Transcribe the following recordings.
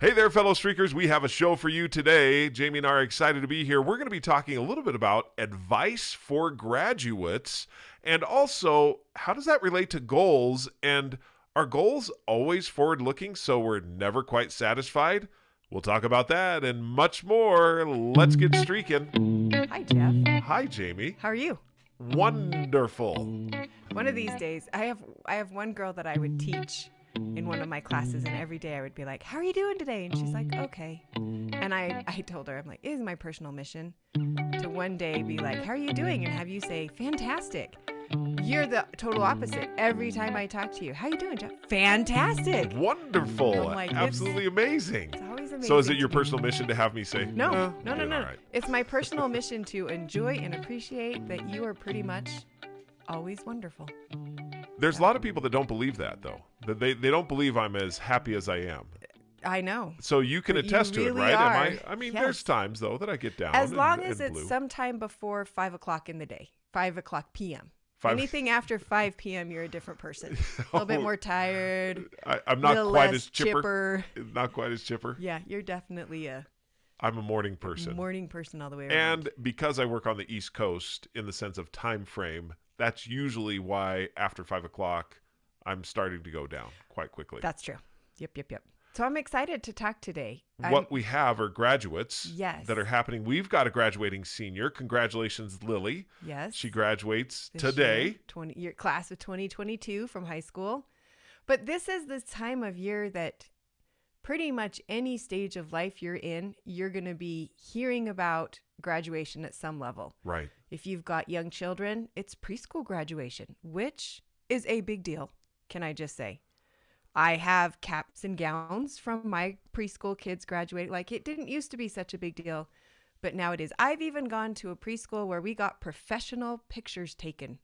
Hey there, fellow streakers. We have a show for you today. Jamie and I are excited to be here. We're going to be talking a little bit about advice for graduates and also how does that relate to goals? And are goals always forward-looking so we're never quite satisfied? We'll talk about that and much more. Let's get streaking. Hi, Jeff. Hi, Jamie. How are you? Wonderful. One of these days, I have one girl that I would teach in one of my classes, and every day I would be like, "How are you doing today?" And she's like, "Okay." And I told her, I'm like, "It is my personal mission to one day be like, 'How are you doing?' and have you say, 'Fantastic.'" You're the total opposite. Every time I talk to you, "How you doing, Jeff?" "Fantastic." Wonderful. I'm like, absolutely amazing. It's always amazing. So is it your personal mission to have me say, No. all right. It's my personal mission to enjoy and appreciate that you are pretty much always wonderful. There's a lot of people that don't believe that, though. That they don't believe I'm as happy as I am. I know. So you can But attest you to really it, right? are. I mean, Yes. there's times, though, that I get down. As long as and it's blue. sometime before 5 o'clock in the day, 5 o'clock p.m. Five- Anything after 5 p.m., you're a different person. A little bit more tired. I'm not little quite less as chipper. chipper. Not quite as chipper. Yeah, you're definitely a I'm a morning person. morning person all the way around. And because I work on the East Coast in the sense of time frame, that's usually why after 5 o'clock, I'm starting to go down quite quickly. That's true. Yep. So I'm excited to talk today. What we have are graduates Yes. that are happening. We've got a graduating senior. Congratulations, Lily. Yes. She graduates This today. year, your class of 2022 from high school. But this is the time of year that pretty much any stage of life you're in, you're going to be hearing about graduation at some level. Right. If you've got young children, it's preschool graduation, which is a big deal, can I just say. I have caps and gowns from my preschool kids graduating. Like, it didn't used to be such a big deal, but now it is. I've even gone to a preschool where we got professional pictures taken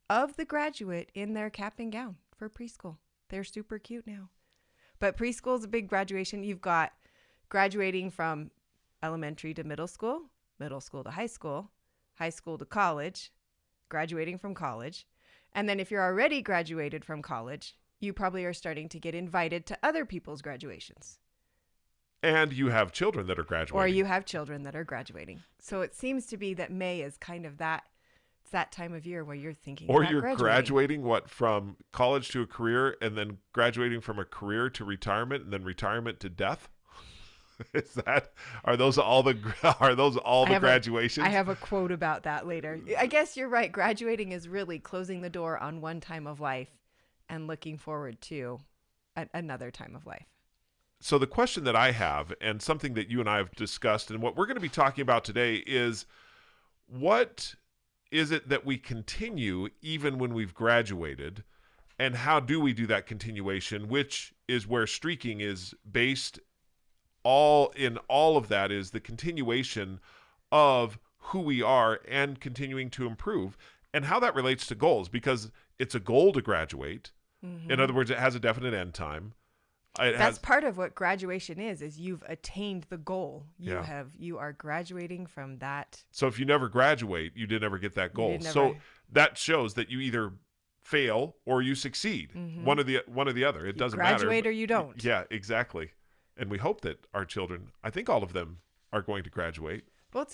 of the graduate in their cap and gown for preschool. They're super cute now. But preschool is a big graduation. You've got graduating from elementary to middle school to high school to college, graduating from college. And then if you're already graduated from college, you probably are starting to get invited to other people's graduations. And you have children that are graduating. Or you have children that are graduating. So it seems to be that May is kind of that time of year where you're thinking Or about you're graduating what, from college to a career, and then graduating from a career to retirement, and then retirement to death? Are those all the graduations? I have a quote about that later. I guess you're right. Graduating is really closing the door on one time of life and looking forward to another time of life. So the question that I have, and something that you and I have discussed, and what we're going to be talking about today is, what is it that we continue even when we've graduated, and how do we do that continuation, which is where streaking is based. All of that is the continuation of who we are and continuing to improve, and how that relates to goals, because it's a goal to graduate. Mm-hmm. In other words, it has a definite end time. That's part of what graduation is you've attained the goal. Yeah. You are graduating from that. So if you never graduate, you did never get that goal. So that shows that you either fail or you succeed. Mm-hmm. One or the other. It doesn't matter. Graduate or you don't. Yeah, exactly. And we hope that our children, I think all of them are going to graduate. Well,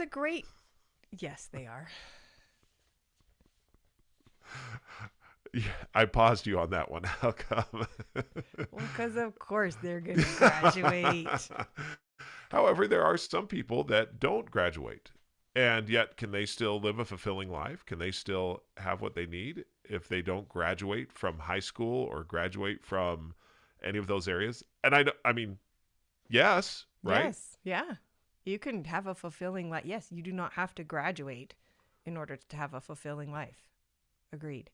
yes, they are. Yeah, I paused you on that one. How come? Well, because of course they're going to graduate. However, there are some people that don't graduate, and yet can they still live a fulfilling life? Can they still have what they need if they don't graduate from high school or graduate from any of those areas? And I mean, yes, right? Yes, yeah. You can have a fulfilling life. Yes, you do not have to graduate in order to have a fulfilling life. Agreed.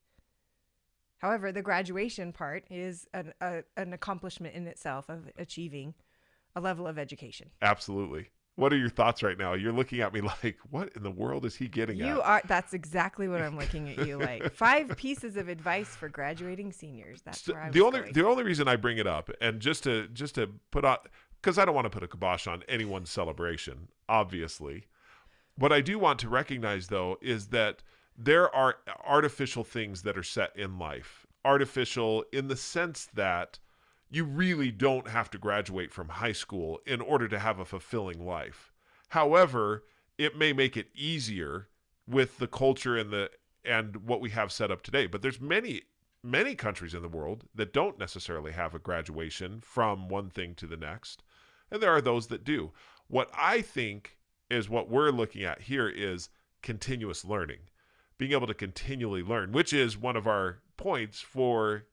However, the graduation part is an accomplishment in itself of achieving a level of education. Absolutely. What are your thoughts right now? You're looking at me like, what in the world is he getting at? That's exactly what I'm looking at you like. 5 pieces of advice for graduating seniors. That's where I was going. The only reason I bring it up, and just to put out, because I don't want to put a kibosh on anyone's celebration, obviously. What I do want to recognize, though, is that there are artificial things that are set in life. Artificial in the sense that you really don't have to graduate from high school in order to have a fulfilling life. However, it may make it easier with the culture and what we have set up today. But there's many countries in the world that don't necessarily have a graduation from one thing to the next, and there are those that do. What I think is what we're looking at here is continuous learning, being able to continually learn, which is one of our points for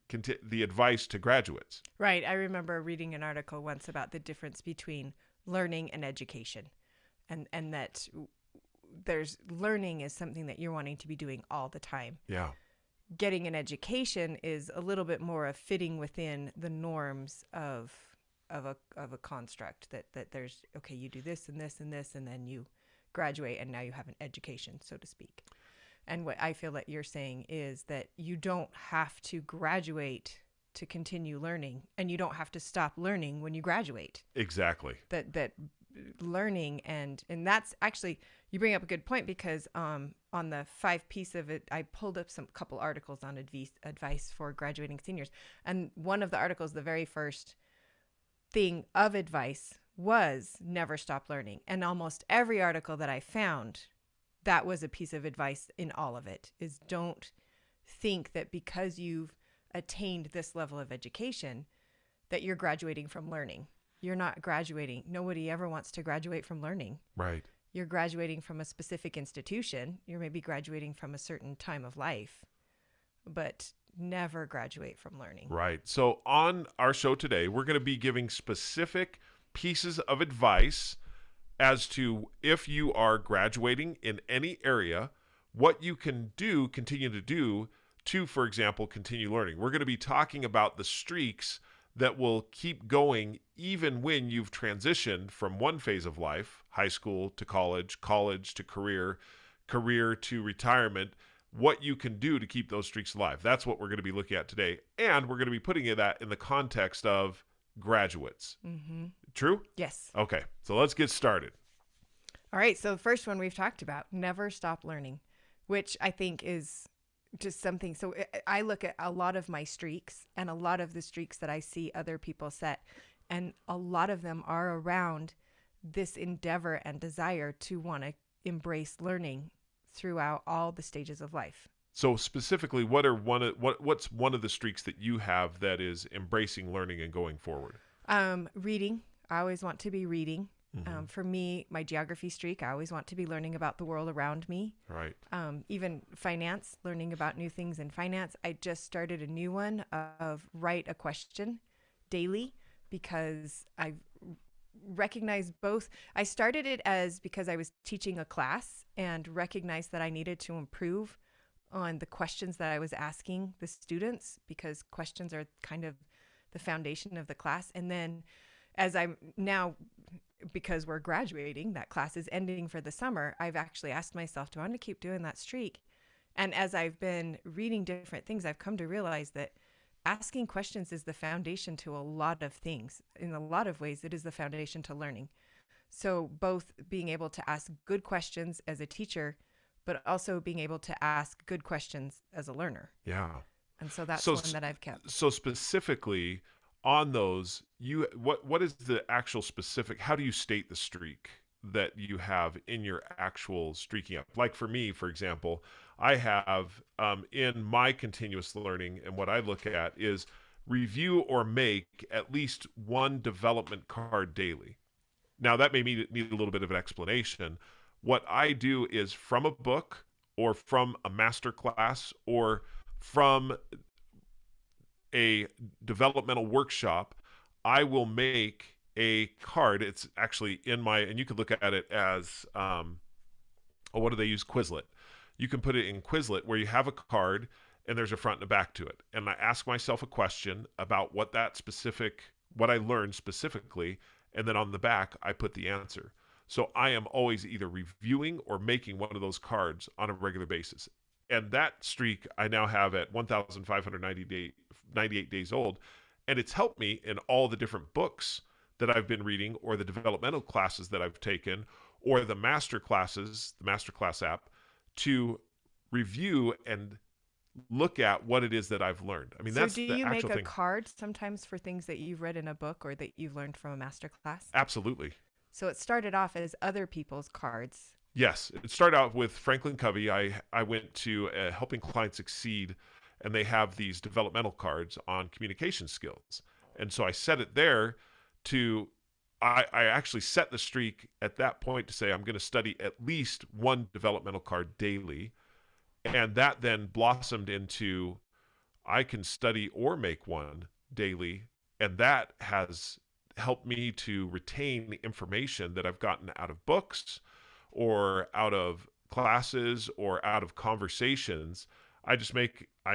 the advice to graduates. Right. I remember reading an article once about the difference between learning and education, and that there's learning is something that you're wanting to be doing all the time. Yeah. Getting an education is a little bit more of fitting within the norms of a construct that there's, okay, you do this and this and this, and then you graduate, and now you have an education, so to speak. And what I feel that you're saying is that you don't have to graduate to continue learning, and you don't have to stop learning when you graduate. Exactly. That learning, and that's actually, you bring up a good point, because on the 5 piece of it, I pulled up some couple articles on advice for graduating seniors, and one of the articles, the very first thing of advice was never stop learning. And almost every article that I found, that was a piece of advice in all of it, is don't think that because you've attained this level of education that you're graduating from learning. You're not graduating. Nobody ever wants to graduate from learning. Right. You're graduating from a specific institution. You're maybe graduating from a certain time of life, but never graduate from learning. Right. So on our show today, we're going to be giving specific pieces of advice as to if you are graduating in any area, what you can do, continue to do to, for example, continue learning. We're going to be talking about the streaks that will keep going even when you've transitioned from one phase of life, high school to college, college to career, career to retirement, what you can do to keep those streaks alive. That's what we're going to be looking at today. And we're going to be putting that in the context of graduates. Mm-hmm. True? Yes. Okay, so let's get started. All right. So the first one we've talked about, never stop learning, which I think is just something. So I look at a lot of my streaks and a lot of the streaks that I see other people set, and a lot of them are around this endeavor and desire to want to embrace learning throughout all the stages of life. So specifically, what's one of the streaks that you have that is embracing learning and going forward? Reading. I always want to be reading. Mm-hmm. For me, my geography streak, I always want to be learning about the world around me. Right. Even finance, learning about new things in finance. I just started a new one of write a question daily, because I recognized both. I started it as because I was teaching a class and recognized that I needed to improve on the questions that I was asking the students, because questions are kind of the foundation of the class. And then as I'm now, because we're graduating, that class is ending for the summer, I've actually asked myself, do I want to keep doing that streak? And as I've been reading different things, I've come to realize that asking questions is the foundation to a lot of things. In a lot of ways, it is the foundation to learning. So both being able to ask good questions as a teacher, but also being able to ask good questions as a learner. Yeah. And so that's one that I've kept. So specifically on those, what is the actual specific, how do you state the streak that you have in your actual streaking up? Like for me, for example, I have in my continuous learning, and what I look at is review or make at least one development card daily. Now that may need a little bit of an explanation. What I do is from a book or from a master class or from a developmental workshop, I will make a card. It's actually in my, and you could look at it as, what do they use? Quizlet. You can put it in Quizlet where you have a card and there's a front and a back to it. And I ask myself a question about what I learned specifically. And then on the back, I put the answer. So I am always either reviewing or making one of those cards on a regular basis. And that streak I now have at 1,598 days old. And it's helped me in all the different books that I've been reading, or the developmental classes that I've taken, or the master classes, the masterclass app, to review and look at what it is that I've learned. I mean, So that's do the you make actual a thing. card sometimes for things that you've read in a book or that you've learned from a master class? Absolutely. So it started off as other people's cards. Yes, it started out with Franklin Covey. I went to Helping Clients Succeed, and they have these developmental cards on communication skills. And so I set it there to, I actually set the streak at that point to say I'm going to study at least one developmental card daily. And that then blossomed into I can study or make one daily. And that has helped me to retain information that I've gotten out of books or out of classes or out of conversations. I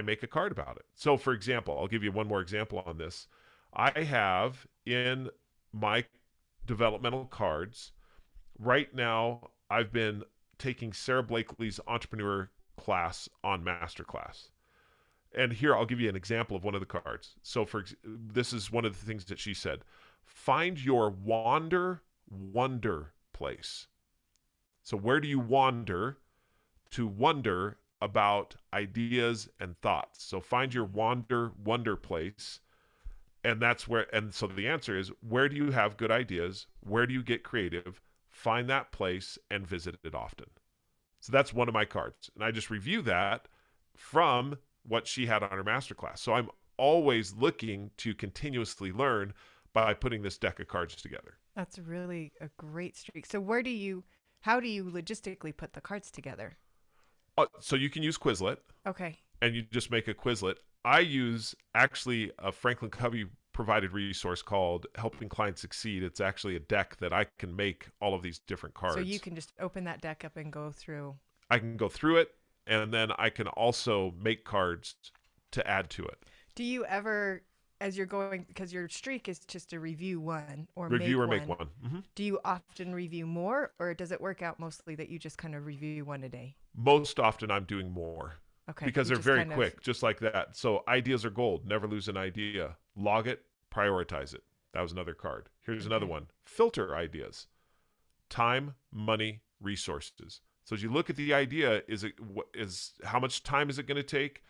make a card about it. So for example, I'll give you one more example on this. I have in my developmental cards right now, I've been taking Sarah Blakely's entrepreneur class on masterclass. And here I'll give you an example of one of the cards. So this is one of the things that she said. Find your wonder place. So where do you wander to wonder about ideas and thoughts? So find your wonder place. And that's where, and so the answer is, where do you have good ideas? Where do you get creative? Find that place and visit it often. So that's one of my cards. And I just review that from what she had on her masterclass. So I'm always looking to continuously learn by putting this deck of cards together. That's really a great streak. So how do you logistically put the cards together? So you can use Quizlet. Okay. And you just make a Quizlet. I use actually a Franklin Covey provided resource called Helping Clients Succeed. It's actually a deck that I can make all of these different cards. So you can just open that deck up and go through. I can go through it, and then I can also make cards to add to it. Do you ever, as you're going, because your streak is just to review one or make one. Mm-hmm. Do you often review more, or does it work out mostly that you just kind of review one a day? Most often I'm doing more. Okay. Because they're very quick, just like that. So ideas are gold. Never lose an idea. Log it, prioritize it. That was another card. Here's another one. Filter ideas. Time, money, resources. So as you look at the idea, is how much time is it going to take?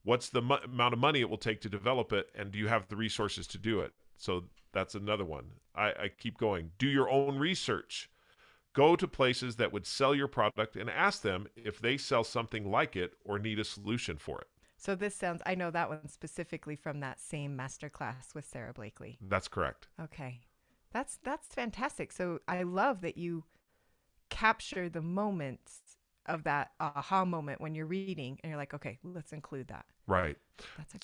What's the amount of money it will take to develop it? And do you have the resources to do it? So that's another one. I keep going. Do your own research. Go to places that would sell your product and ask them if they sell something like it or need a solution for it. So this sounds, I know that one specifically from that same masterclass with Sarah Blakely. That's correct. Okay. That's fantastic. So I love that you capture the moments of that aha moment when you're reading and you're like, okay, let's include that. Right.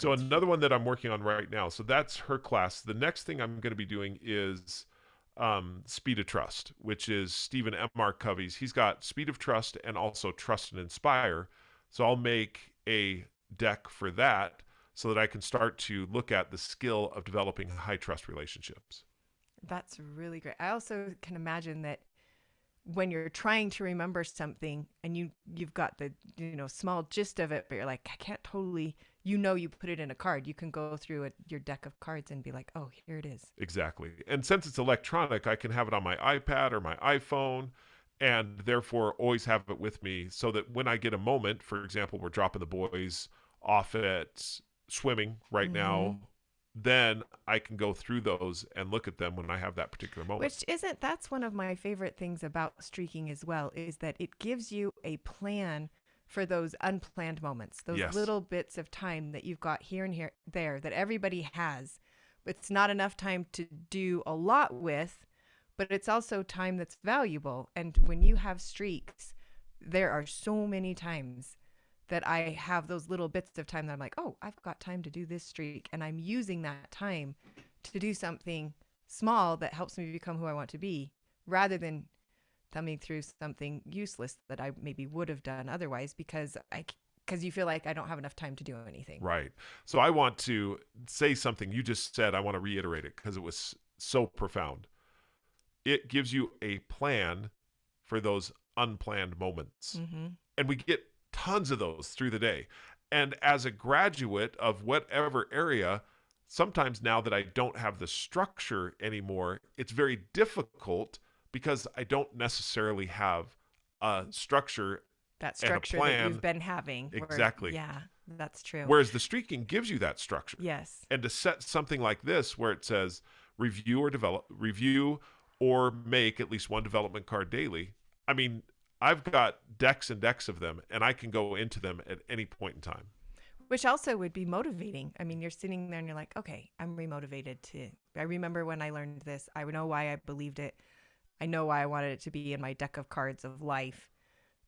So another one that I'm working on right now. So that's her class. The next thing I'm going to be doing is Speed of Trust, which is Stephen M.R. Covey's. He's got Speed of Trust and also Trust and Inspire. So I'll make a deck for that so that I can start to look at the skill of developing high trust relationships. That's really great. I also can imagine that when you're trying to remember something and you've got the small gist of it, but you're like, I can't totally, you put it in a card. You can go through your deck of cards and be like, oh, here it is. Exactly. And since it's electronic, I can have it on my iPad or my iPhone, and therefore always have it with me so that when I get a moment, for example, we're dropping the boys off at swimming right now, then I can go through those and look at them when I have that particular moment. That's one of my favorite things about streaking as well, is that it gives you a plan for those unplanned moments, those little bits of time that you've got here and here, there, that everybody has. It's not enough time to do a lot with, but it's also time that's valuable. And when you have streaks, there are so many times that I have those little bits of time that I'm like, oh, I've got time to do this streak. And I'm using that time to do something small that helps me become who I want to be, rather than thumbing through something useless that I maybe would have done otherwise because you feel like I don't have enough time to do anything. Right. So I want to say something you just said. I want to reiterate it because it was so profound. It gives you a plan for those unplanned moments. Mm-hmm. And we get tons of those through the day. And as a graduate of whatever area, sometimes now that I don't have the structure anymore, it's very difficult because I don't necessarily have a structure. That structure and a plan. that you've been having. Exactly. Yeah. That's true. Whereas the streaking gives you that structure. Yes. And to set something like this where it says review or make at least one development card daily. I mean, I've got decks and decks of them, and I can go into them at any point in time. Which also would be motivating. I mean, you're sitting there and you're like, okay, I'm remotivated I remember when I learned this. I know why I believed it. I know why I wanted it to be in my deck of cards of life.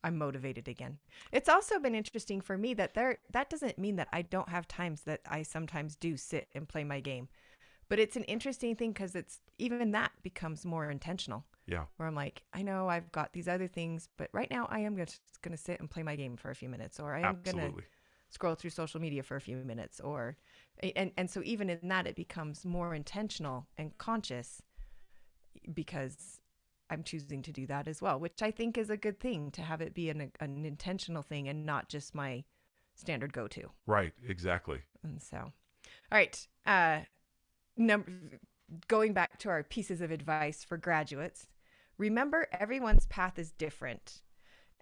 I'm motivated again. It's also been interesting for me that that doesn't mean that I don't have times that I sometimes do sit and play my game. But it's an interesting thing because it's even that becomes more intentional. Yeah. Where I'm like, I know I've got these other things, but right now I am just going to sit and play my game for a few minutes, or I am going to scroll through social media for a few minutes, and so even in that it becomes more intentional and conscious because I'm choosing to do that as well, which I think is a good thing, to have it be an intentional thing and not just my standard go-to. Right, exactly. And so, all right, going back to our pieces of advice for graduates, remember everyone's path is different.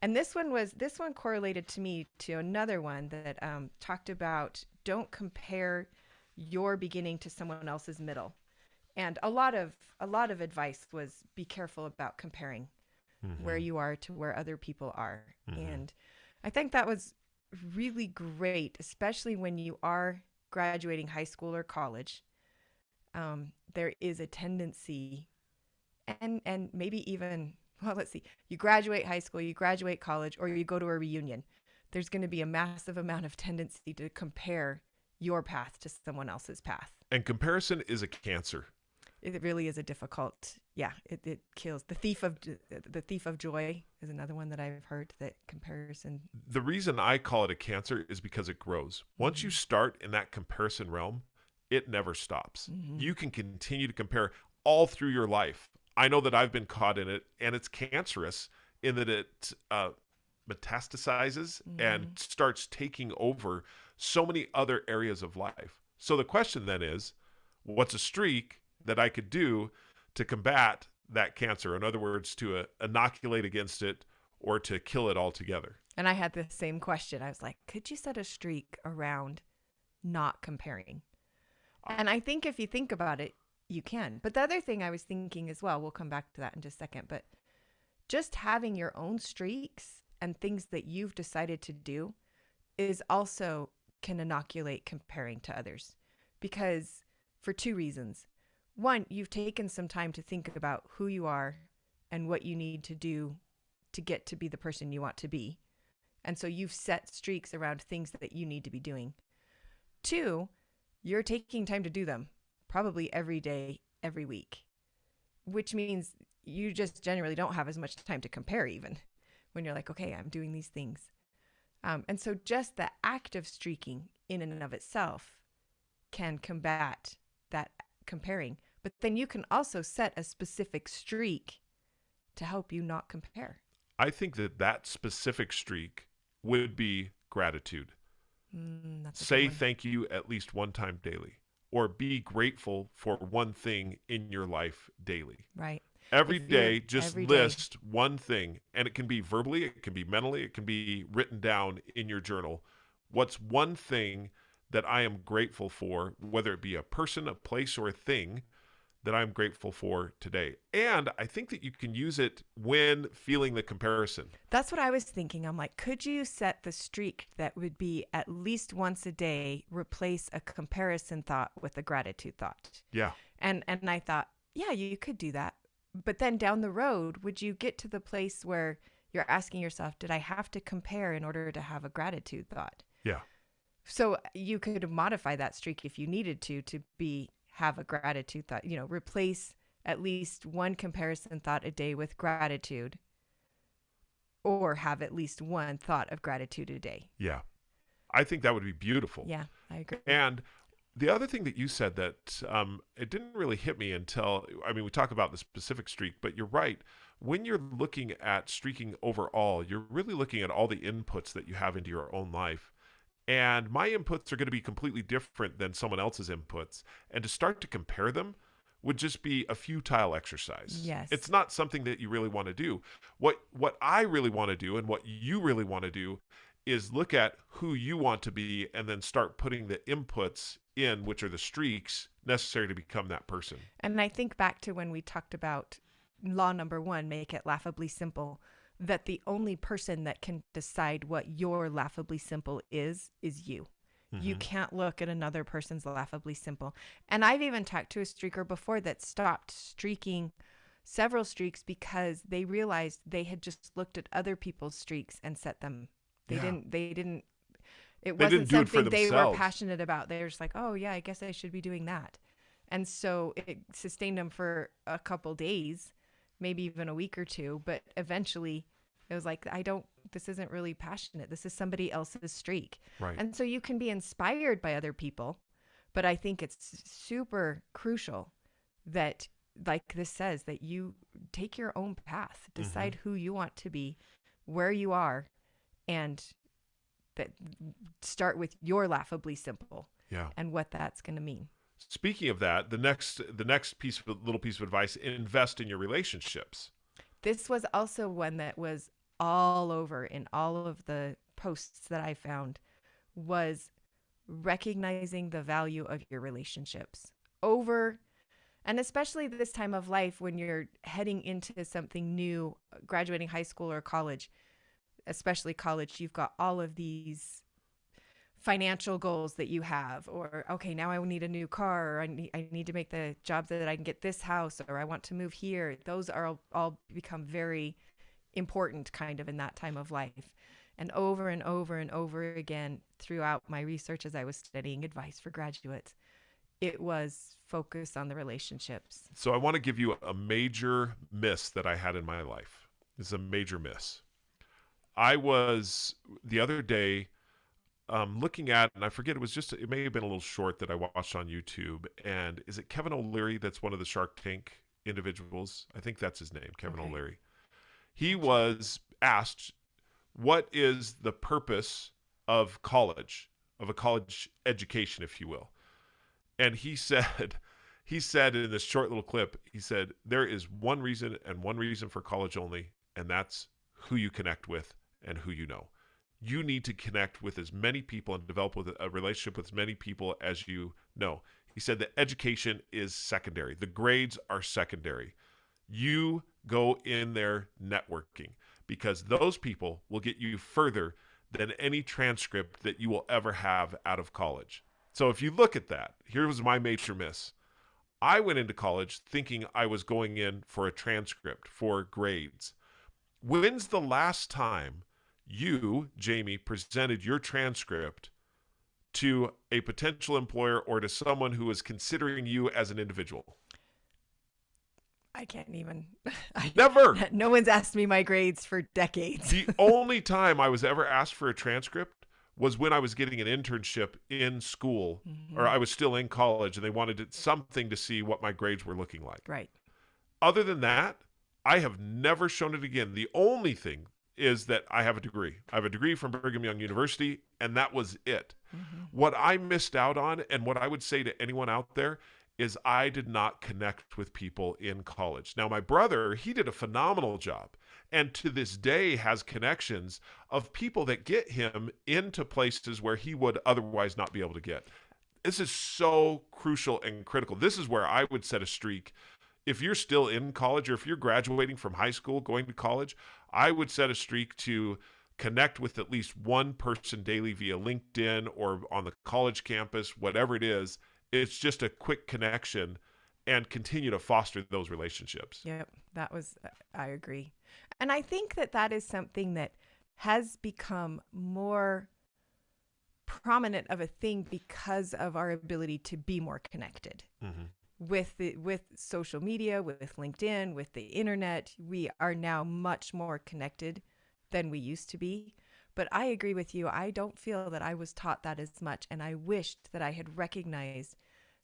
And this one correlated to me to another one that talked about don't compare your beginning to someone else's middle. And a lot of advice was be careful about comparing where you are to where other people are. And I think that was really great, especially when you are graduating high school or college. There is a tendency, and maybe even, well, let's see, you graduate high school, you graduate college, or you go to a reunion. There's going to be a massive amount of tendency to compare your path to someone else's path. And comparison is a cancer. It really is a difficult, it kills. The thief of joy is another one that I've heard, that comparison. The reason I call it a cancer is because it grows. Once you start in that comparison realm, it never stops. You can continue to compare all through your life. I know that I've been caught in it, and it's cancerous in that it metastasizes and starts taking over so many other areas of life. So the question then is, what's a streak that I could do to combat that cancer? In other words, to inoculate against it or to kill it altogether. And I had the same question. I was like, could you set a streak around not comparing? And I think if you think about it, you can. But the other thing I was thinking as well, we'll come back to that in just a second, but just having your own streaks and things that you've decided to do is also can inoculate comparing to others. Because for two reasons. One, you've taken some time to think about who you are and what you need to do to get to be the person you want to be. And so you've set streaks around things that you need to be doing. Two, you're taking time to do them, probably every day, every week, which means you just generally don't have as much time to compare even when you're like, okay, I'm doing these things. And so just the act of streaking in and of itself can combat that comparing. But then you can also set a specific streak to help you not compare. I think that specific streak would be gratitude. Say thank you at least one time daily, or be grateful for one thing in your life daily. Right. Every day, just list one thing, and it can be verbally, it can be mentally, it can be written down in your journal. What's one thing that I am grateful for, whether it be a person, a place, or a thing that I'm grateful for today? And I think that you can use it when feeling the comparison. That's what I was thinking. I'm like, could you set the streak that would be at least once a day, replace a comparison thought with a gratitude thought? Yeah. And I thought, yeah, you could do that. But then down the road, would you get to the place where you're asking yourself, did I have to compare in order to have a gratitude thought? Yeah. So you could modify that streak if you needed to have a gratitude thought, replace at least one comparison thought a day with gratitude, or have at least one thought of gratitude a day. Yeah. I think that would be beautiful. Yeah, I agree. And the other thing that you said that it didn't really hit me until, we talk about the specific streak, but you're right. When you're looking at streaking overall, you're really looking at all the inputs that you have into your own life. And my inputs are going to be completely different than someone else's inputs. And to start to compare them would just be a futile exercise. Yes. It's not something that you really want to do. What I really want to do and what you really want to do is look at who you want to be and then start putting the inputs in, which are the streaks necessary to become that person. And I think back to when we talked about law number 1, make it laughably simple, that the only person that can decide what your laughably simple is you. You can't look at another person's laughably simple. And I've even talked to a streaker before that stopped streaking several streaks because they realized they had just looked at other people's streaks and set them. It They wasn't didn't do it for something they were themselves. passionate about. They were just like, oh yeah, I guess I should be doing that. And so it sustained them for a couple days, maybe even a week or two. But eventually it was like, this isn't really passionate. This is somebody else's streak. Right. And so you can be inspired by other people. But I think it's super crucial that, like this says, that you take your own path, decide who you want to be, where you are, and that start with your laughably simple and what that's going to mean. Speaking of that, the next little piece of advice: invest in your relationships. This was also one that was all over in all of the posts that I found, was recognizing the value of your relationships and especially this time of life when you're heading into something new, graduating high school or college, especially college. You've got all of these financial goals that you have, or okay, now I need a new car, or I need to make the job that I can get this house, or I want to move here. Those are all become very important kind of in that time of life. And over and over and over again throughout my research as I was studying advice for graduates, it was focused on the relationships. So I want to give you a major miss that I had in my life. It's a major miss. I was the other day looking at, and I forget, it may have been a little short that I watched on YouTube. And is it Kevin O'Leary that's one of the Shark Tank individuals? I think that's his name, Kevin O'Leary. He was asked, what is the purpose of college, of a college education, if you will? And he said in this short little clip, he said, there is one reason and one reason for college only, and that's who you connect with and who you know. You need to connect with as many people and develop with a relationship with as many people as you know. He said that education is secondary. The grades are secondary. You go in there networking, because those people will get you further than any transcript that you will ever have out of college. So if you look at that, here was my major miss. I went into college thinking I was going in for a transcript, for grades. When's the last time you, Jami, presented your transcript to a potential employer or to someone who is considering you as an individual? I can't even. Never. No one's asked me my grades for decades. The only time I was ever asked for a transcript was when I was getting an internship in school, or I was still in college, and they wanted something to see what my grades were looking like. Right. Other than that, I have never shown it again. The only thing is that I have a degree. I have a degree from Brigham Young University, and that was it. What I missed out on, and what I would say to anyone out there, is I did not connect with people in college. Now, my brother, he did a phenomenal job, and to this day has connections of people that get him into places where he would otherwise not be able to get. This is so crucial and critical. This is where I would set a streak. If you're still in college, or if you're graduating from high school, going to college, I would set a streak to connect with at least one person daily via LinkedIn or on the college campus, whatever it is. It's just a quick connection, and continue to foster those relationships. Yep, I agree. And I think that is something that has become more prominent of a thing because of our ability to be more connected. With social media, with LinkedIn, with the internet. We are now much more connected than we used to be. But I agree with you. I don't feel that I was taught that as much. And I wished that I had recognized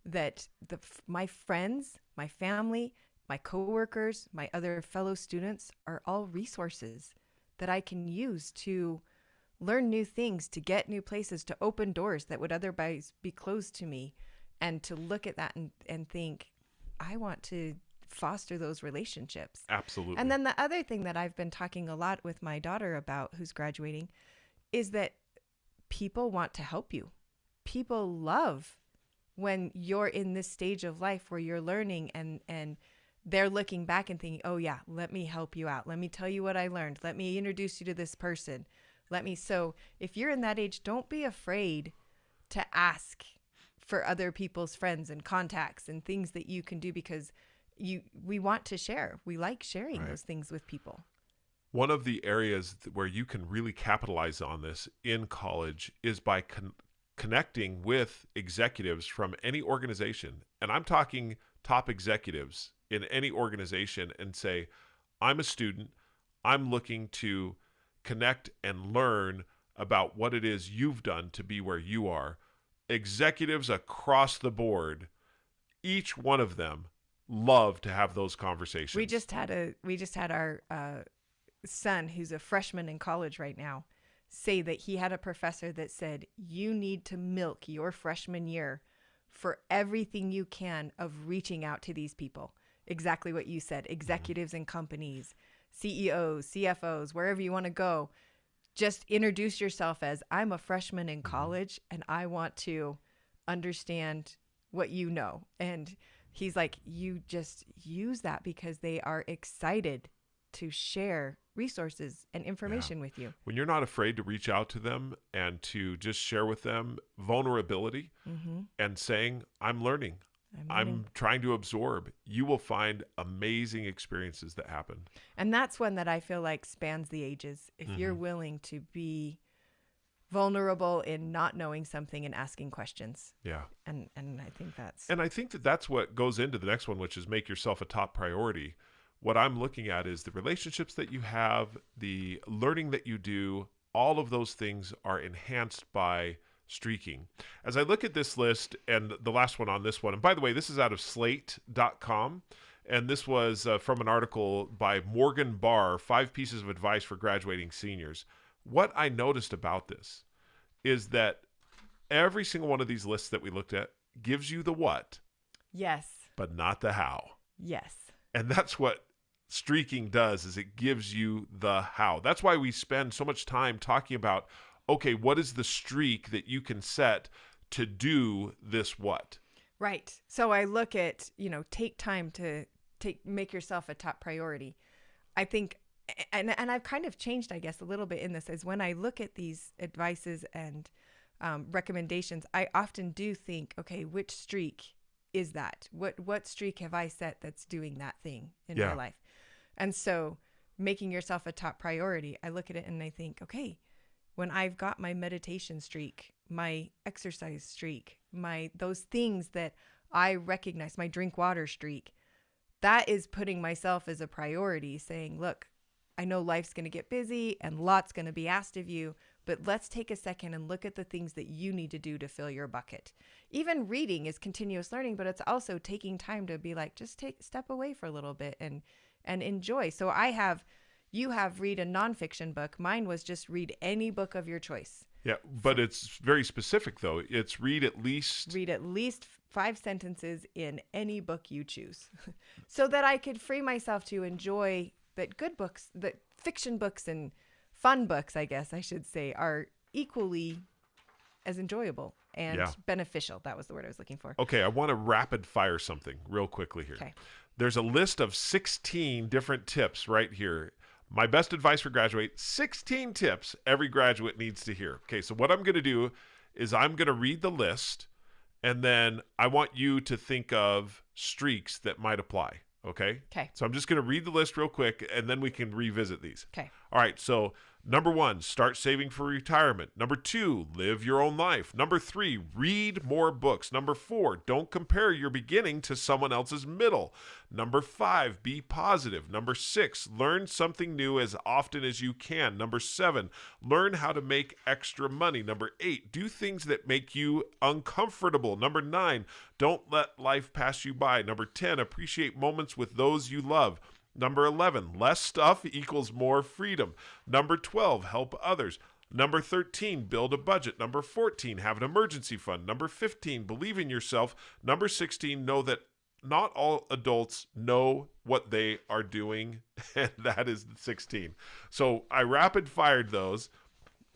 that my friends, my family, my coworkers, my other fellow students are all resources that I can use to learn new things, to get new places, to open doors that would otherwise be closed to me. And to look at that and think, I want to foster those relationships. Absolutely. And then the other thing that I've been talking a lot with my daughter about, who's graduating, is that people want to help you. People love when you're in this stage of life where you're learning and they're looking back and thinking, oh yeah, let me help you out. Let me tell you what I learned. Let me introduce you to this person. So if you're in that age, don't be afraid to ask for other people's friends and contacts and things that you can do, because we want to share. We like sharing those things with people. One of the areas where you can really capitalize on this in college is by connecting with executives from any organization. And I'm talking top executives in any organization, and say, I'm a student. I'm looking to connect and learn about what it is you've done to be where you are. Executives across the board, each one of them love to have those conversations. We just had our son, who's a freshman in college right now, say that he had a professor that said, you need to milk your freshman year for everything you can of reaching out to these people. Exactly what you said, executives in companies, CEOs, CFOs, wherever you want to go. Just introduce yourself as, I'm a freshman in college and I want to understand what you know. And he's like, you just use that because they are excited to share resources and information with you. When you're not afraid to reach out to them and to just share with them vulnerability and saying, I'm learning. I'm trying to absorb, you will find amazing experiences that happen. And that's one that I feel like spans the ages. If you're willing to be vulnerable in not knowing something and asking questions. Yeah. And I think that's... And I think that's what goes into the next one, which is make yourself a top priority. What I'm looking at is the relationships that you have, the learning that you do, all of those things are enhanced by streaking. As I look at this list, and the last one on this one, and by the way, this is out of slate.com, and this was from an article by Morgan Barr, 5 pieces of advice for graduating seniors. What I noticed about this is that every single one of these lists that we looked at gives you the what. Yes. But not the how. Yes. And that's what streaking does, is it gives you the how. That's why we spend so much time talking about, okay, what is the streak that you can set to do this what? Right. So I look at, take time to make yourself a top priority. I think, and I've kind of changed, I guess, a little bit in this, is when I look at these advices and recommendations, I often do think, okay, which streak is that? What streak have I set that's doing that thing in my life? And so making yourself a top priority, I look at it and I think, okay, when I've got my meditation streak, my exercise streak, those things that I recognize, my drink water streak, that is putting myself as a priority, saying, look, I know life's going to get busy and lots going to be asked of you, but let's take a second and look at the things that you need to do to fill your bucket. Even reading is continuous learning, but it's also taking time to be like, just step away for a little bit and enjoy. So you have read a nonfiction book. Mine was just read any book of your choice. Yeah, but it's very specific though. It's read at least 5 sentences in any book you choose, so that I could free myself to enjoy that good books, that fiction books and fun books, I guess I should say, are equally as enjoyable and beneficial. That was the word I was looking for. Okay, I want to rapid fire something real quickly here. Okay. There's a list of 16 different tips right here. My best advice for graduate, 16 tips every graduate needs to hear. Okay, so what I'm going to do is I'm going to read the list, and then I want you to think of streaks that might apply. Okay? Okay. So I'm just going to read the list real quick, and then we can revisit these. Okay. All right, so number 1, start saving for retirement. Number 2, live your own life. Number 3, read more books. Number 4, don't compare your beginning to someone else's middle. Number 5, be positive. Number 6, learn something new as often as you can. Number 7, learn how to make extra money. Number 8, do things that make you uncomfortable. Number 9, don't let life pass you by. Number 10, appreciate moments with those you love. Number 11, less stuff equals more freedom. Number 12, help others. Number 13, build a budget. Number 14, have an emergency fund. Number 15, believe in yourself. Number 16, know that not all adults know what they are doing, and that is 16. So I rapid fired those.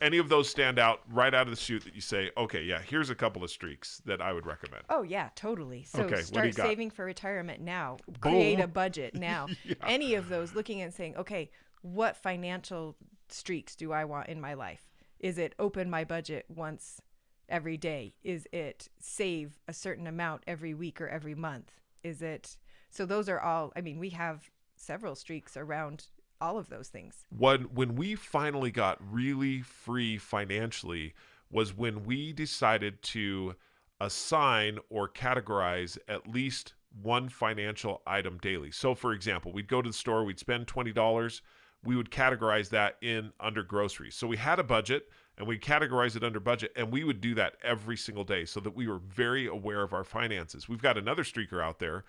any of those stand out right out of the chute that you say, okay, yeah, here's a couple of streaks that I would recommend? Oh, yeah, totally. So Okay, what do you start got? saving for retirement now. Create Boom. a budget now. Yeah. Any of those, looking and saying, okay, what financial streaks do I want in my life? Is it open my budget once every day? Is it save a certain amount every week or every month? Is it, so those are all, I mean, we have several streaks around all of those things. When we finally got really free financially was when we decided to assign or categorize at least one financial item daily. So for example, we'd go to the store, we'd spend $20, we would categorize that in under groceries. So we had a budget and we categorize it under budget, and we would do that every single day so that we were very aware of our finances. We've got another streaker out there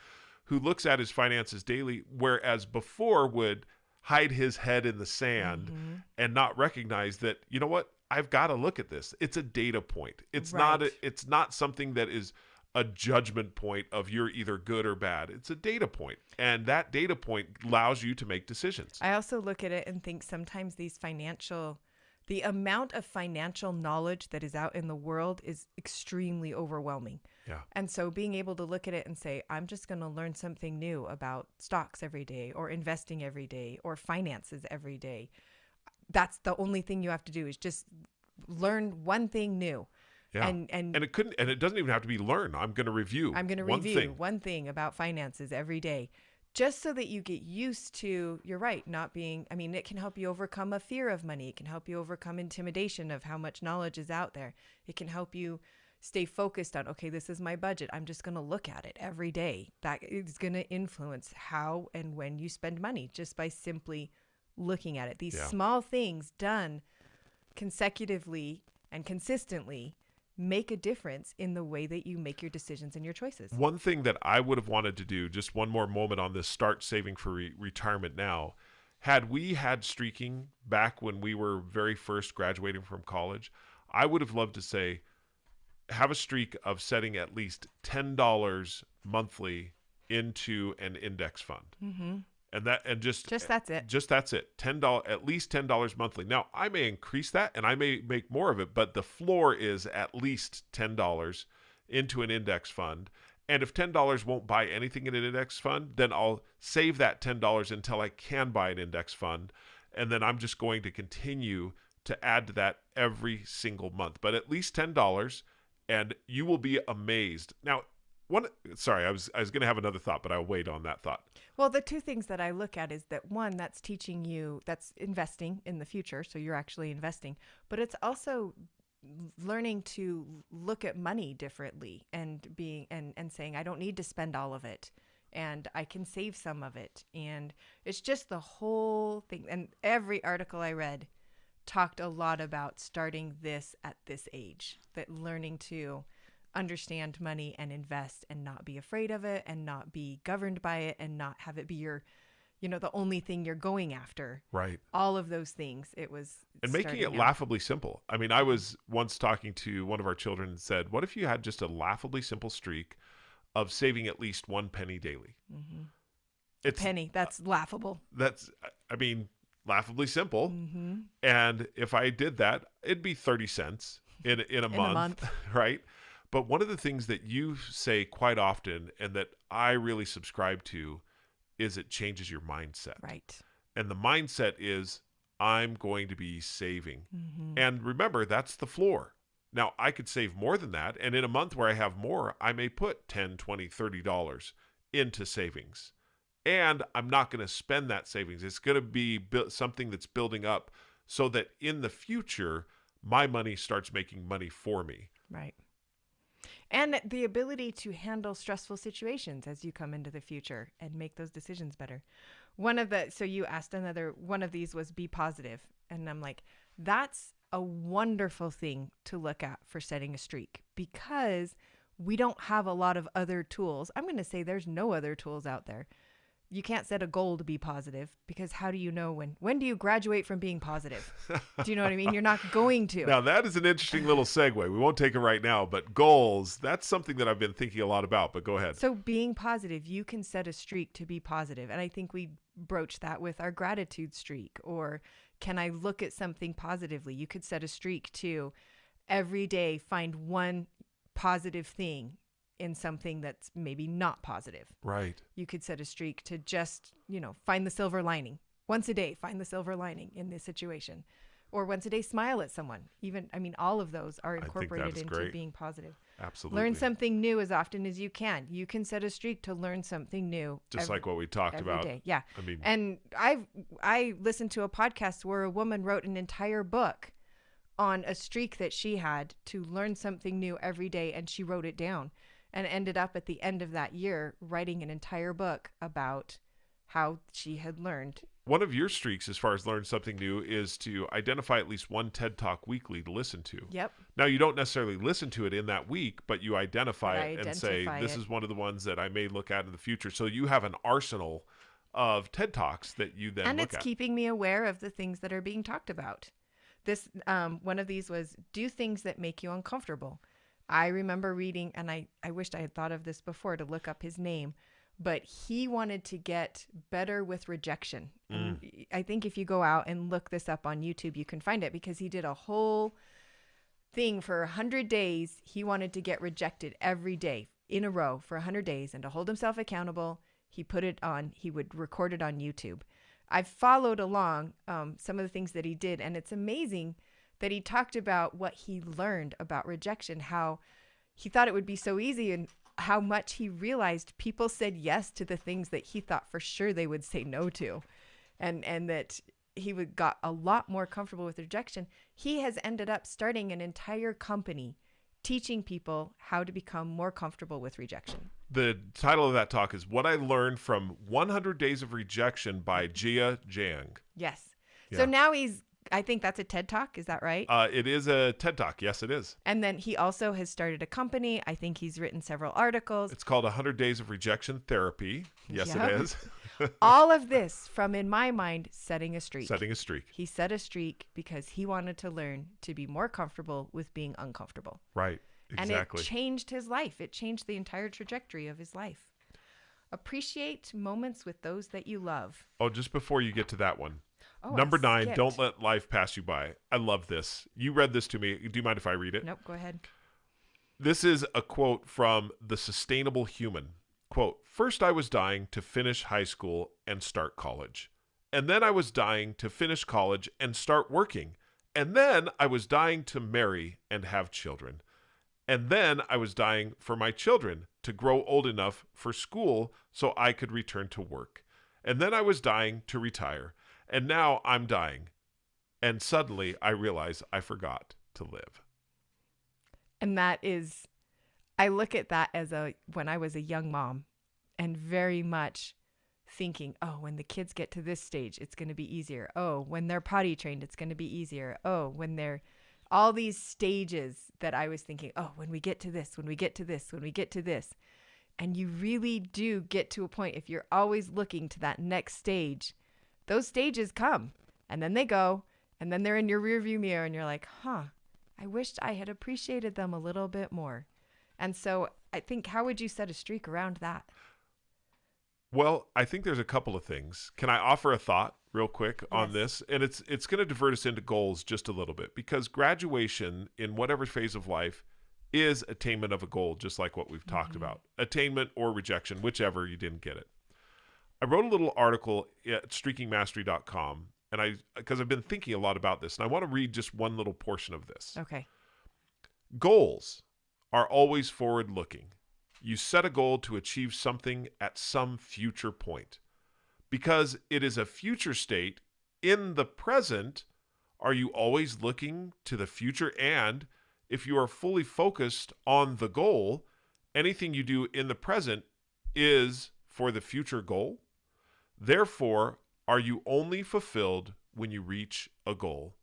who looks at his finances daily, whereas before would hide his head in the sand and not recognize that, you know what, I've got to look at this. It's a data point. It's Right. it's not something that is a judgment point of you're either good or bad. It's a data point, and that data point allows you to make decisions. I also look at it and think sometimes the amount of financial knowledge that is out in the world is extremely overwhelming. Yeah. And so being able to look at it and say, I'm just going to learn something new about stocks every day or investing every day or finances every day. That's the only thing you have to do is just learn one thing new. Yeah. And it doesn't even have to be learn. I'm going to review. I'm going to review one thing about finances every day, just so that you get used to, you're right, not being, I mean, it can help you overcome a fear of money. It can help you overcome intimidation of how much knowledge is out there. It can help you stay focused on, okay, this is my budget. I'm just going to look at it every day. That is going to influence how and when you spend money just by simply looking at it. These small things done consecutively and consistently make a difference in the way that you make your decisions and your choices. One thing that I would have wanted to do, just one more moment on this, start saving for retirement now. Had we had streaking back when we were very first graduating from college, I would have loved to say, have a streak of setting at least $10 monthly into an index fund. Mm-hmm. And just that's it. Just that's it. $10, at least $10 monthly. Now I may increase that and I may make more of it, but the floor is at least $10 into an index fund. And if $10 won't buy anything in an index fund, then I'll save that $10 until I can buy an index fund. And then I'm just going to continue to add to that every single month, but at least $10, and you will be amazed. Now, I was going to have another thought, but I'll wait on that thought. Well, the two things that I look at is that one, that's teaching you, that's investing in the future. So you're actually investing, but it's also learning to look at money differently and being, and saying, I don't need to spend all of it and I can save some of it. And it's just the whole thing. And every article I read talked a lot about starting this at this age, that learning to understand money and invest and not be afraid of it and not be governed by it and not have it be your, the only thing you're going after. Right. All of those things. It was. And making it laughably simple. I mean, I was once talking to one of our children and said, what if you had just a laughably simple streak of saving at least one penny daily? Mm-hmm. It's penny. That's laughable. Laughably simple. Mm-hmm. And if I did that, it'd be 30 cents in a month, right? But one of the things that you say quite often and that I really subscribe to is it changes your mindset. Right. And the mindset is, I'm going to be saving. Mm-hmm. And remember, that's the floor. Now, I could save more than that. And in a month where I have more, I may put $10, $20, $30 into savings. And I'm not going to spend that savings. It's going to be something that's building up so that in the future, my money starts making money for me. Right. And the ability to handle stressful situations as you come into the future and make those decisions better. So you asked one of these was be positive. And I'm like, that's a wonderful thing to look at for setting a streak, because we don't have a lot of other tools. I'm going to say there's no other tools out there. You can't set a goal to be positive, because how do you know when do you graduate from being positive? Do you know what I mean? You're not going to. Now, that is an interesting little segue. We won't take it right now, but goals, that's something that I've been thinking a lot about, but go ahead. So being positive, you can set a streak to be positive. And I think we broach that with our gratitude streak, or can I look at something positively? You could set a streak to every day find one positive thing in something that's maybe not positive. Right. You could set a streak to just, find the silver lining. Once a day, find the silver lining in this situation. Or once a day, smile at someone. All of those are incorporated into great. being positive. Absolutely. Learn something new as often as you can. You can set a streak to learn something new. Just like what we talked every about. Day. Yeah. I mean, and I listened to a podcast where a woman wrote an entire book on a streak that she had to learn something new every day, and she wrote it down and ended up at the end of that year writing an entire book about how she had learned. One of your streaks as far as learn something new is to identify at least one TED Talk weekly to listen to. Yep. Now, you don't necessarily listen to it in that week, but you identify it and say, this is one of the ones that I may look at in the future. So you have an arsenal of TED Talks that you then and look at. And it's keeping me aware of the things that are being talked about. This one of these was, do things that make you uncomfortable. I remember reading, and I wished I had thought of this before to look up his name, but he wanted to get better with rejection. And I think if you go out and look this up on YouTube, you can find it, because he did a whole thing for 100 days. He wanted to get rejected every day in a row for 100 days, and to hold himself accountable, he would record it on YouTube. I've followed along some of the things that he did, and it's amazing that he talked about what he learned about rejection, how he thought it would be so easy, and how much he realized people said yes to the things that he thought for sure they would say no to, and that he got a lot more comfortable with rejection. He has ended up starting an entire company teaching people how to become more comfortable with rejection. The title of that talk is What I Learned from 100 Days of Rejection by Jia Jiang. Yes. Yeah. So now I think that's a TED Talk. Is that right? It is a TED Talk. Yes, it is. And then he also has started a company. I think he's written several articles. It's called 100 Days of Rejection Therapy. Yes, Yep. it is. All of this from, in my mind, setting a streak. Setting a streak. He set a streak because he wanted to learn to be more comfortable with being uncomfortable. Right. Exactly. And it changed his life. It changed the entire trajectory of his life. Appreciate moments with those that you love. Oh, just before you get to that one. Oh, Number 9, skipped. don't let life pass you by. I love this. You read this to me. Do you mind if I read it? Nope, go ahead. This is a quote from The Sustainable Human. Quote, "First I was dying to finish high school and start college. And then I was dying to finish college and start working. And then I was dying to marry and have children. And then I was dying for my children to grow old enough for school so I could return to work. And then I was dying to retire. And now I'm dying. And suddenly I realize I forgot to live." And that is, I look at that as when I was a young mom, and very much thinking, oh, when the kids get to this stage, it's going to be easier. Oh, when they're potty trained, it's going to be easier. Oh, when they're all these stages that I was thinking, oh, when we get to this, when we get to this, when we get to this. And you really do get to a point, if you're always looking to that next stage, those stages come and then they go, and then they're in your rearview mirror and you're like, I wished I had appreciated them a little bit more. And so I think, how would you set a streak around that? Well, I think there's a couple of things. Can I offer a thought real quick on Yes. this? And it's going to divert us into goals just a little bit, because graduation in whatever phase of life is attainment of a goal, just like what we've talked about. Attainment or rejection, whichever, you didn't get it. I wrote a little article at streakingmastery.com, and because I've been thinking a lot about this, and I want to read just one little portion of this. Okay. Goals are always forward-looking. You set a goal to achieve something at some future point. Because it is a future state, in the present, are you always looking to the future? And if you are fully focused on the goal, anything you do in the present is for the future goal. Therefore, are you only fulfilled when you reach a goal?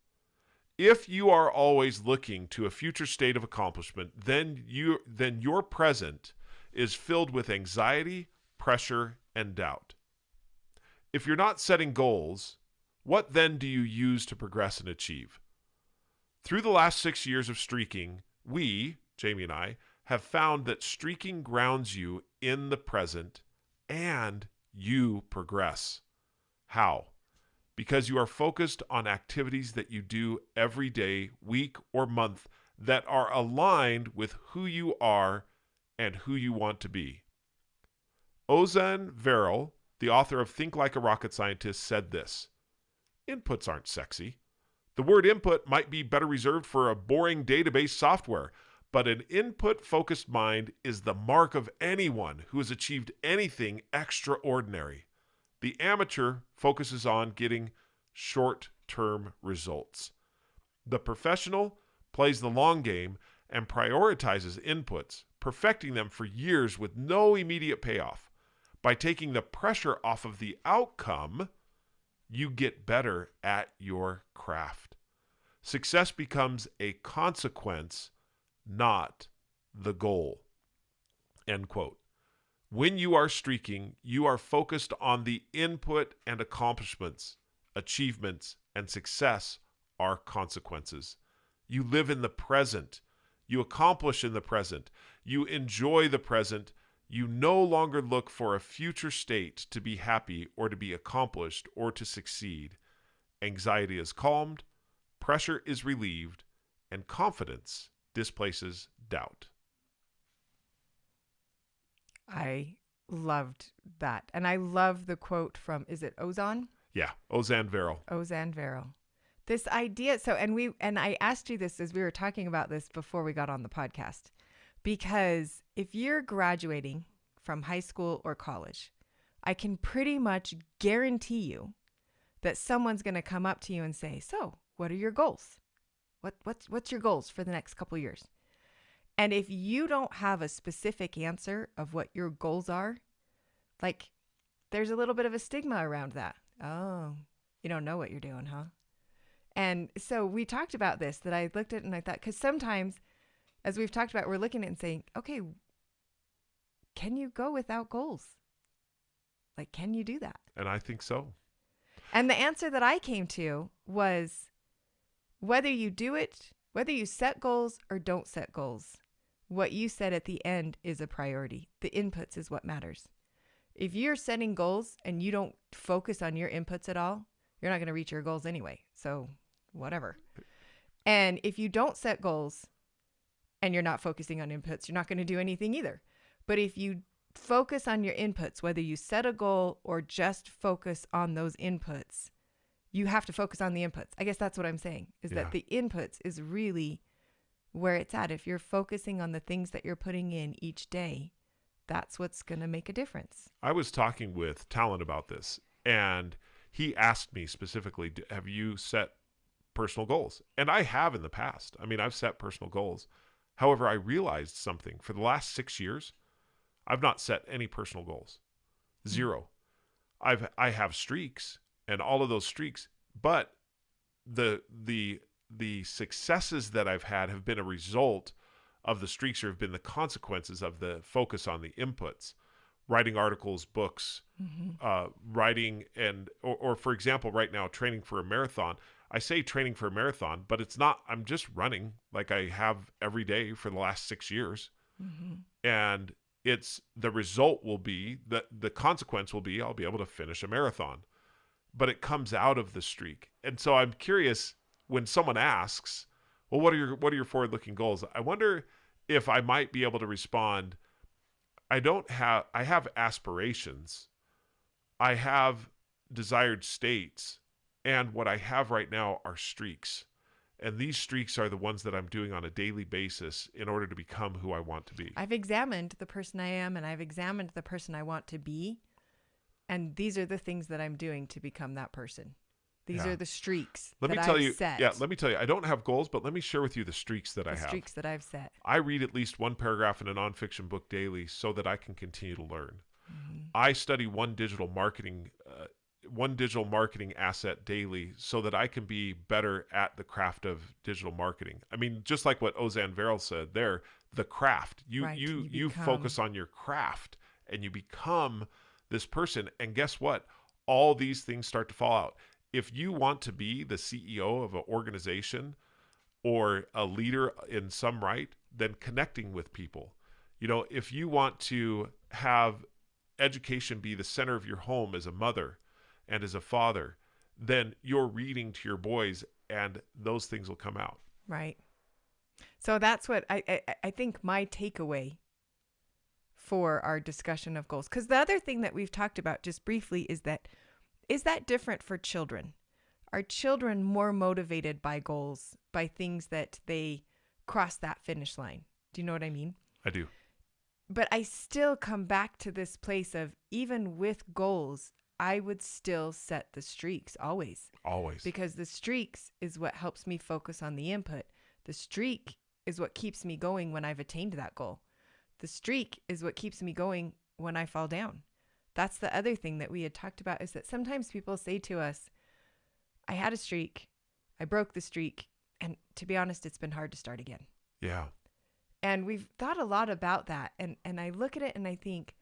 If you are always looking to a future state of accomplishment, then your present is filled with anxiety, pressure, and doubt. If you're not setting goals, what then do you use to progress and achieve? Through the last 6 years of streaking, we, Jami and I, have found that streaking grounds you in the present and you progress. How? because you are focused on activities that you do every day, week, or month that are aligned with who you are and who you want to be. Ozan Varol, the author of Think Like a Rocket Scientist, said this: "Inputs aren't sexy. The word input might be better reserved for a boring database software, but an input-focused mind is the mark of anyone who has achieved anything extraordinary. The amateur focuses on getting short-term results. The professional plays the long game and prioritizes inputs, perfecting them for years with no immediate payoff. By taking the pressure off of the outcome, you get better at your craft. Success becomes a consequence, not the goal." End quote. When you are streaking, you are focused on the input and accomplishments. Achievements and success are consequences. You live in the present. You accomplish in the present. You enjoy the present. You no longer look for a future state to be happy or to be accomplished or to succeed. Anxiety is calmed, pressure is relieved, and confidence displaces doubt. I loved that. And I love the quote from, is it Ozan? Yeah, Ozan Varol. Ozan Varol. This idea, and I asked you this as we were talking about this before we got on the podcast, because if you're graduating from high school or college, I can pretty much guarantee you that someone's going to come up to you and say, "So, what are your goals? What's your goals for the next couple of years?" And if you don't have a specific answer of what your goals are, like, there's a little bit of a stigma around that. "Oh, you don't know what you're doing, huh?" And so we talked about this, that I looked at it and I thought, because sometimes, as we've talked about, we're looking at it and saying, okay, can you go without goals? Like, can you do that? And I think so. And the answer that I came to was, whether you do it, whether you set goals or don't set goals, what you said at the end is a priority. The inputs is what matters. If you're setting goals and you don't focus on your inputs at all, you're not going to reach your goals anyway. So whatever. And if you don't set goals and you're not focusing on inputs, you're not going to do anything either. But if you focus on your inputs, whether you set a goal or just focus on those inputs, you have to focus on the inputs. I guess that's what I'm saying, is that the inputs is really where it's at. If you're focusing on the things that you're putting in each day, that's what's going to make a difference. I was talking with Talon about this, and he asked me specifically, have you set personal goals? And I have in the past. I mean, I've set personal goals. However, I realized something. For the last 6 years, I've not set any personal goals. Zero. I have streaks, and all of those streaks, but the successes that I've had have been a result of the streaks, or have been the consequences of the focus on the inputs. Writing articles, books, writing, or for example, right now, training for a marathon. I say training for a marathon, but it's not, I'm just running like I have every day for the last 6 years. And it's, the result will be, that the consequence will be, I'll be able to finish a marathon. But it comes out of the streak. And so I'm curious, when someone asks, well, what are your forward-looking goals? I wonder if I might be able to respond, I have aspirations. I have desired states. And what I have right now are streaks. And these streaks are the ones that I'm doing on a daily basis in order to become who I want to be. I've examined the person I am, and I've examined the person I want to be. And these are the things that I'm doing to become that person. These are the streaks that I've set. Yeah, let me tell you, I don't have goals, but let me share with you the streaks that I have. The streaks that I've set. I read at least one paragraph in a nonfiction book daily so that I can continue to learn. I study one digital marketing asset daily so that I can be better at the craft of digital marketing. I mean, just like what Ozan Varol said there, the craft. You focus on your craft and you become this person. And guess what? All these things start to fall out. If you want to be the CEO of an organization or a leader in some right, then connecting with people. You know, if you want to have education be the center of your home as a mother and as a father, then you're reading to your boys and those things will come out. Right. So that's what I think my takeaway for our discussion of goals. Because the other thing that we've talked about just briefly is that different for children? Are children more motivated by goals, by things that they cross that finish line? Do you know what I mean? I do. But I still come back to this place of, even with goals, I would still set the streaks always. Always. Because the streaks is what helps me focus on the input. The streak is what keeps me going when I've attained that goal. The streak is what keeps me going when I fall down. That's the other thing that we had talked about, is that sometimes people say to us, I had a streak, I broke the streak, and to be honest, it's been hard to start again. Yeah. And we've thought a lot about that. And I look at it and I think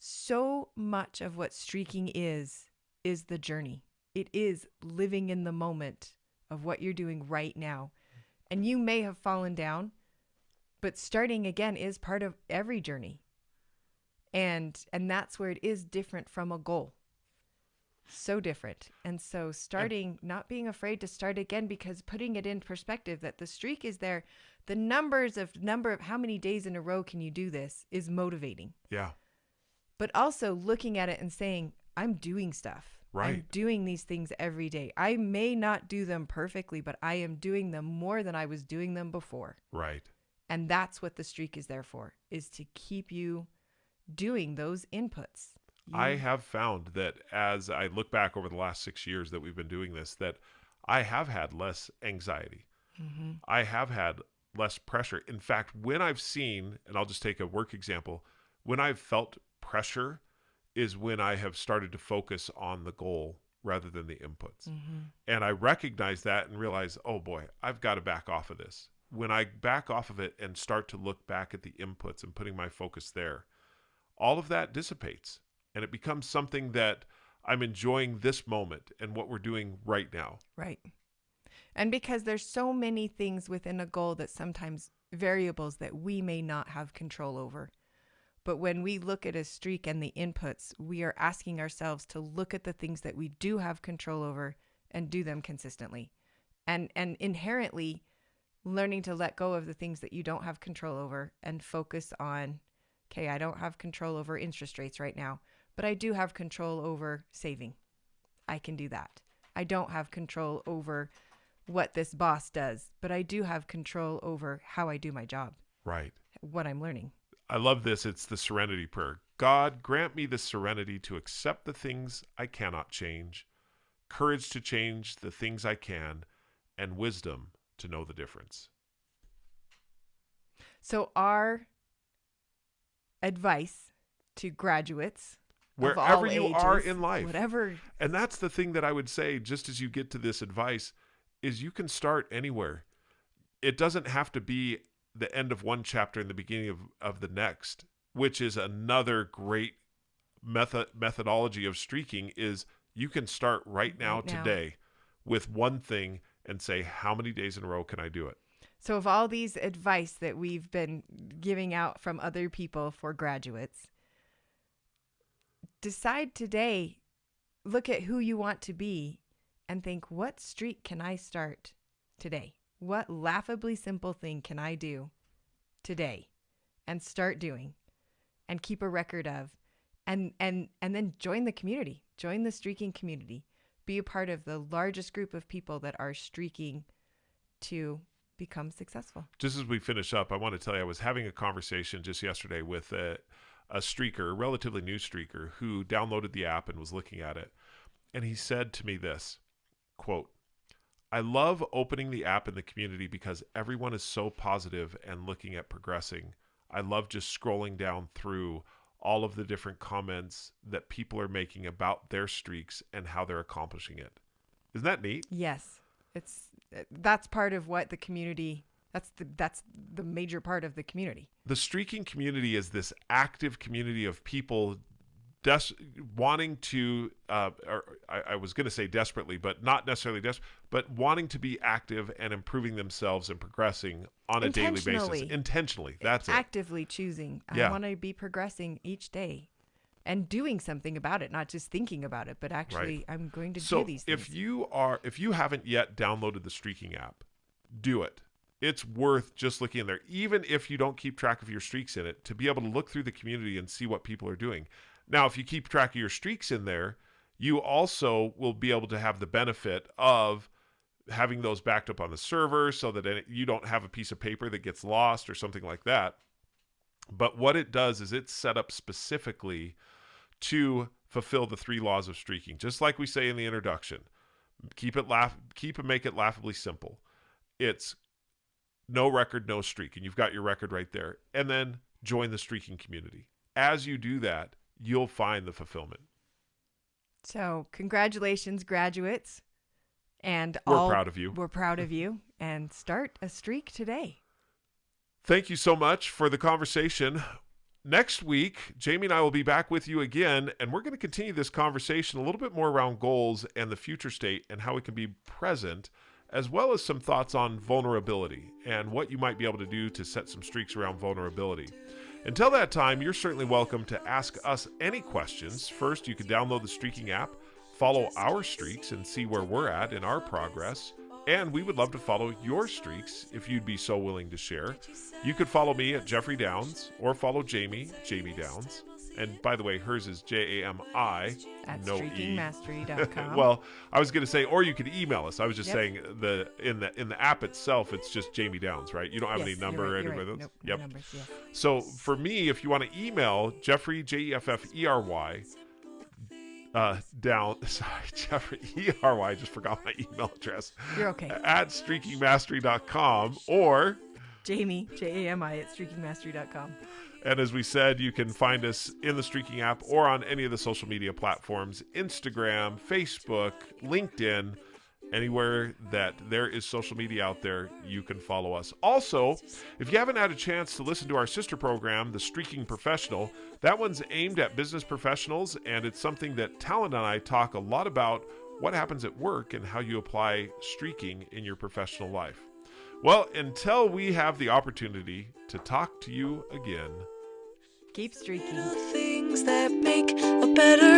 so much of what streaking is the journey. It is living in the moment of what you're doing right now. And you may have fallen down, but starting again is part of every journey. And that's where it is different from a goal. So different. And so starting, not being afraid to start again, because putting it in perspective that the streak is there, the number of how many days in a row can you do this is motivating. Yeah. But also looking at it and saying, I'm doing stuff. Right. I'm doing these things every day. I may not do them perfectly, but I am doing them more than I was doing them before. Right. And that's what the streak is there for, is to keep you doing those inputs. I have found that as I look back over the last 6 years that we've been doing this, that I have had less anxiety. Mm-hmm. I have had less pressure. In fact, when I've seen, and I'll just take a work example, when I've felt pressure is when I have started to focus on the goal rather than the inputs. Mm-hmm. And I recognize that and realize, oh boy, I've got to back off of this. When I back off of it and start to look back at the inputs and putting my focus there, all of that dissipates. And it becomes something that I'm enjoying this moment and what we're doing right now. Right. And because there's so many things within a goal that sometimes variables that we may not have control over. But when we look at a streak and the inputs, we are asking ourselves to look at the things that we do have control over and do them consistently. And inherently learning to let go of the things that you don't have control over and focus on, okay, I don't have control over interest rates right now, but I do have control over saving. I can do that. I don't have control over what this boss does, but I do have control over how I do my job. Right. What I'm learning. I love this. It's the Serenity Prayer. God, grant me the serenity to accept the things I cannot change, courage to change the things I can, and wisdom to know the difference. So our advice to graduates, wherever of all you ages, are in life, whatever. And that's the thing that I would say, just as you get to this advice, is you can start anywhere. It doesn't have to be the end of one chapter and the beginning of the next, which is another great methodology of streaking. Is you can start right now today with one thing and say, how many days in a row can I do it? So of all these advice that we've been giving out from other people for graduates, decide today, look at who you want to be and think, what streak can I start today? What laughably simple thing can I do today and start doing and keep a record of, and then join the community, join the streaking community, be a part of the largest group of people that are streaking to become successful. Just as we finish up, I want to tell you, I was having a conversation just yesterday with a streaker, a relatively new streaker, who downloaded the app and was looking at it. And he said to me this, quote, I love opening the app in the community because everyone is so positive and looking at progressing. I love just scrolling down through all of the different comments that people are making about their streaks and how they're accomplishing it. Isn't that neat? Yes. That's part of what the community, that's the major part of the community. The streaking community is this active community of people wanting to, I was going to say desperately, but not necessarily desperate, but wanting to be active and improving themselves and progressing on a daily basis. Intentionally. That's it. Actively choosing. I want to be progressing each day. and doing something about it, not just thinking about it, but actually I'm going to do these things. If you haven't yet downloaded the streaking app, do it. It's worth just looking in there, even if you don't keep track of your streaks in it, to be able to look through the community and see what people are doing. Now, if you keep track of your streaks in there, you also will be able to have the benefit of having those backed up on the server so that you don't have a piece of paper that gets lost or something like that. But what it does is it's set up specifically to fulfill the 3 laws of streaking. Just like we say in the introduction, keep and make it laughably simple. It's no record, no streak. And you've got your record right there. And then join the streaking community. As you do that, you'll find the fulfillment. So congratulations, graduates. And we're proud of you. We're proud of you. And start a streak today. Thank you so much for the conversation. Next week, Jami and I will be back with you again, and we're going to continue this conversation a little bit more around goals and the future state and how we can be present, as well as some thoughts on vulnerability and what you might be able to do to set some streaks around vulnerability. Until that time, you're certainly welcome to ask us any questions. First, you can download the streaking app, follow our streaks, and see where we're at in our progress. And we would love to follow your streaks if you'd be so willing to share. You could follow me at Jeffrey Downs or follow Jami Downs. And by the way, hers is Jami, at no streakingmastery.com. Well, I was going to say, or you could email us. I was just saying in the app itself, it's just Jami Downs, right? You don't have any number or anything like those. Nope, yep. No numbers, yes. So for me, if you want to email Jeffrey, Jeffery, Jeffrey, ERY, I just forgot my email address. You're okay. At streakingmastery.com or Jami, Jami at streakingmastery.com. And as we said, you can find us in the Streaking app or on any of the social media platforms, Instagram, Facebook, LinkedIn, anywhere that there is social media out there, you can follow us. Also, if you haven't had a chance to listen to our sister program, The Streaking Professional, that one's aimed at business professionals, and it's something that Talon and I talk a lot about, what happens at work and how you apply streaking in your professional life. Well, until we have the opportunity to talk to you again, keep streaking. Things that make a better